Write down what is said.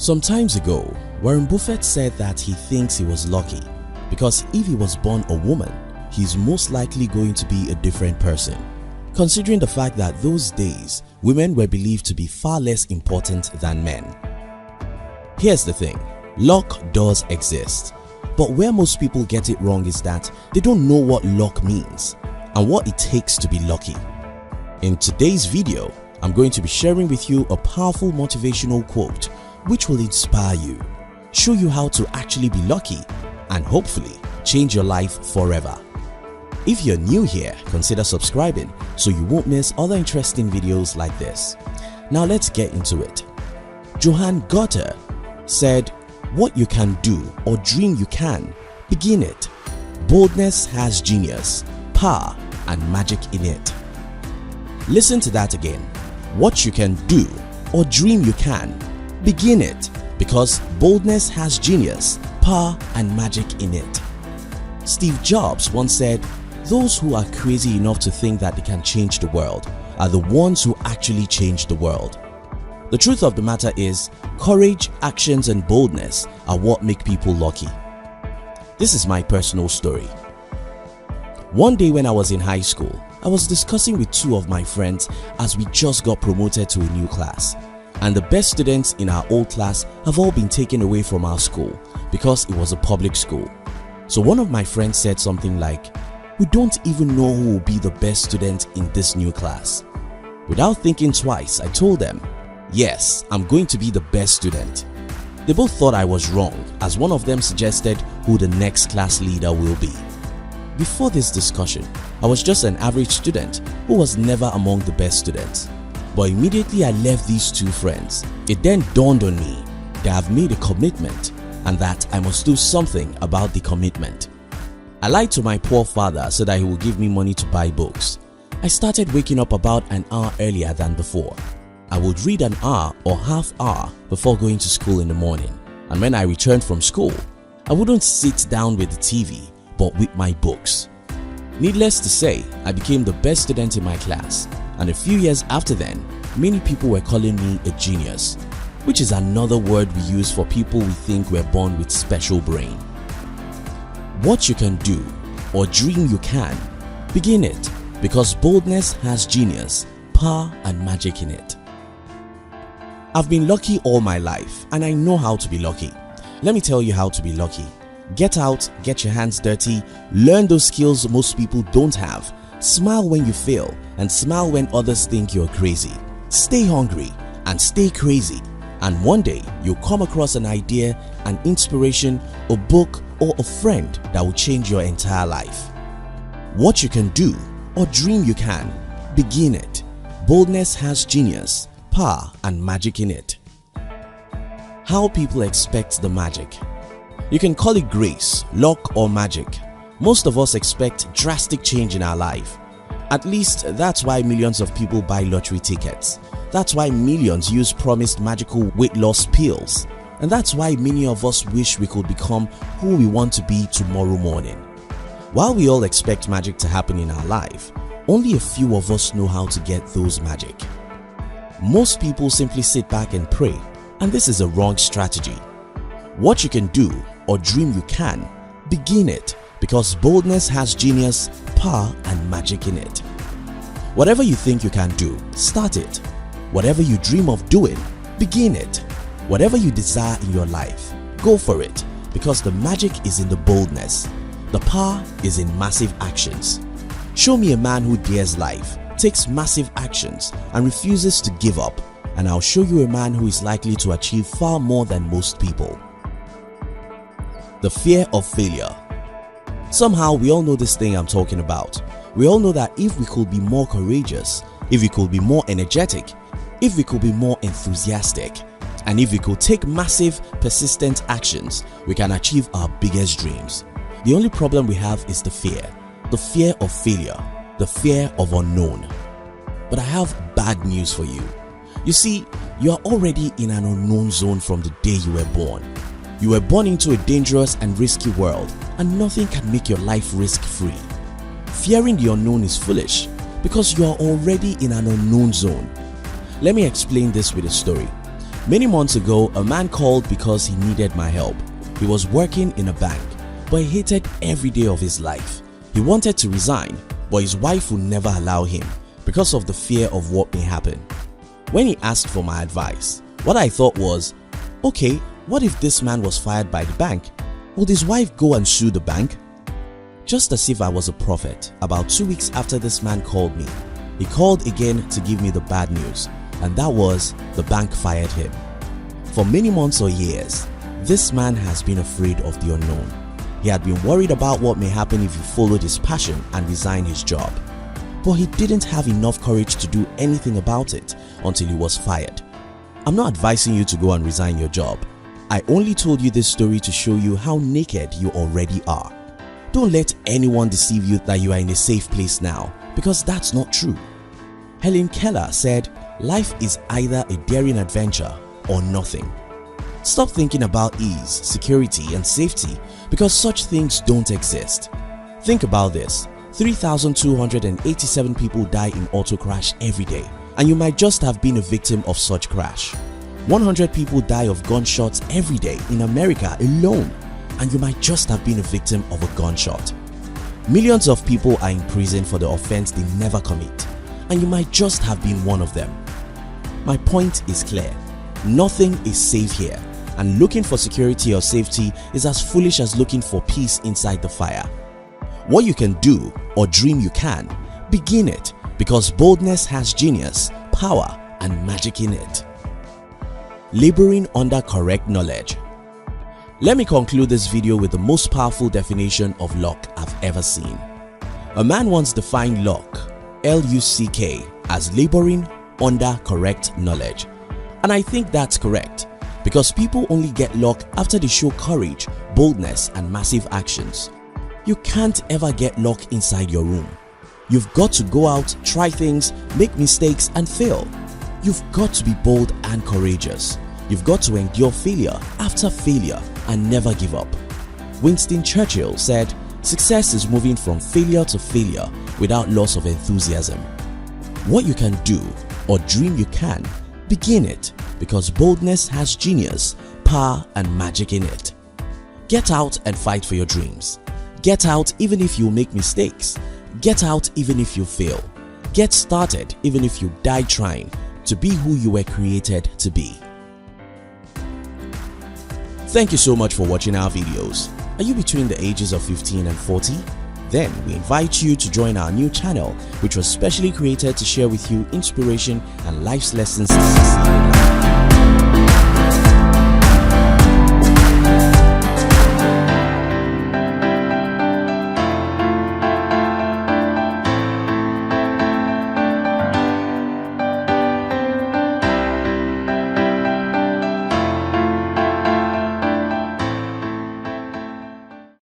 Some times ago, Warren Buffett said that he thinks he was lucky because if he was born a woman, he's most likely going to be a different person, considering the fact that those days, women were believed to be far less important than men. Here's the thing, luck does exist, but where most people get it wrong is that they don't know what luck means and what it takes to be lucky. In today's video, I'm going to be sharing with you a powerful motivational quote which will inspire you, show you how to actually be lucky, and hopefully change your life forever. If you're new here, consider subscribing so you won't miss other interesting videos like this. Now let's get into it. Goethe said, "What you can do or dream you can, begin it. Boldness has genius, power and magic in it." Listen to that again. What you can do or dream you can, begin it, because boldness has genius, power and magic in it. Steve Jobs once said, "Those who are crazy enough to think that they can change the world are the ones who actually change the world." The truth of the matter is, courage, actions and boldness are what make people lucky. This is my personal story. One day when I was in high school, I was discussing with two of my friends as we just got promoted to a new class, and the best students in our old class have all been taken away from our school because it was a public school. So one of my friends said something like, "We don't even know who will be the best student in this new class." Without thinking twice, I told them, "Yes, I'm going to be the best student." They both thought I was wrong, as one of them suggested who the next class leader will be. Before this discussion, I was just an average student who was never among the best students. But immediately I left these two friends, it then dawned on me that I've made a commitment and that I must do something about the commitment. I lied to my poor father so that he would give me money to buy books. I started waking up about an hour earlier than before. I would read an hour or half hour before going to school in the morning, and when I returned from school, I wouldn't sit down with the TV but with my books. Needless to say, I became the best student in my class, and a few years after then, many people were calling me a genius, which is another word we use for people we think were born with special brain. What you can do or dream you can, begin it, because boldness has genius, power and magic in it. I've been lucky all my life and I know how to be lucky. Let me tell you how to be lucky. Get out, get your hands dirty, learn those skills most people don't have. Smile when you fail and smile when others think you're crazy. Stay hungry and stay crazy, and one day you'll come across an idea, an inspiration, a book or a friend that will change your entire life. What you can do or dream you can, begin it. Boldness has genius, power and magic in it. How people expect the magic. You can call it grace, luck or magic. Most of us expect drastic change in our life. At least that's why millions of people buy lottery tickets. That's why millions use promised magical weight loss pills. And that's why many of us wish we could become who we want to be tomorrow morning. While we all expect magic to happen in our life, only a few of us know how to get those magic. Most people simply sit back and pray, and this is a wrong strategy. What you can do or dream you can, begin it, because boldness has genius, power and magic in it. Whatever you think you can do, start it. Whatever you dream of doing, begin it. Whatever you desire in your life, go for it, because the magic is in the boldness. The power is in massive actions. Show me a man who dares life, takes massive actions and refuses to give up, and I'll show you a man who is likely to achieve far more than most people. The fear of failure. Somehow we all know this thing I'm talking about. We all know that if we could be more courageous, if we could be more energetic, if we could be more enthusiastic, and if we could take massive, persistent actions, we can achieve our biggest dreams. The only problem we have is the fear of failure, the fear of unknown. But I have bad news for you. You see, you are already in an unknown zone from the day you were born. You were born into a dangerous and risky world, and nothing can make your life risk-free. Fearing the unknown is foolish because you are already in an unknown zone. Let me explain this with a story. Many months ago, a man called because he needed my help. He was working in a bank, but he hated every day of his life. He wanted to resign, but his wife would never allow him because of the fear of what may happen. When he asked for my advice, what I thought was, okay, what if this man was fired by the bank? Would his wife go and sue the bank? Just as if I was a prophet, about 2 weeks after this man called me, he called again to give me the bad news, and that was the bank fired him. For many months or years, this man has been afraid of the unknown. He had been worried about what may happen if he followed his passion and resigned his job. But he didn't have enough courage to do anything about it until he was fired. I'm not advising you to go and resign your job. I only told you this story to show you how naked you already are. Don't let anyone deceive you that you are in a safe place now, because that's not true. Helen Keller said, life is either a daring adventure or nothing. Stop thinking about ease, security and safety because such things don't exist. Think about this. 3,287 people die in auto crash every day, and you might just have been a victim of such crash. 100 people die of gunshots every day in America alone, and you might just have been a victim of a gunshot. Millions of people are in prison for the offense they never commit, and you might just have been one of them. My point is clear. Nothing is safe here, and looking for security or safety is as foolish as looking for peace inside the fire. What you can do or dream you can, begin it, because boldness has genius, power and magic in it. Laboring under correct knowledge. Let me conclude this video with the most powerful definition of luck I've ever seen. A man once defined luck, L-U-C-K, as laboring under correct knowledge. And I think that's correct, because people only get luck after they show courage, boldness and massive actions. You can't ever get luck inside your room. You've got to go out, try things, make mistakes and fail. You've got to be bold and courageous. You've got to endure failure after failure and never give up. Winston Churchill said, success is moving from failure to failure without loss of enthusiasm. What you can do or dream you can, begin it, because boldness has genius, power and magic in it. Get out and fight for your dreams. Get out even if you make mistakes. Get out even if you fail. Get started even if you die trying to be who you were created to be. Thank you so much for watching our videos. Are you between the ages of 15 and 40? Then we invite you to join our new channel, which was specially created to share with you inspiration and life's lessons to succeed in life.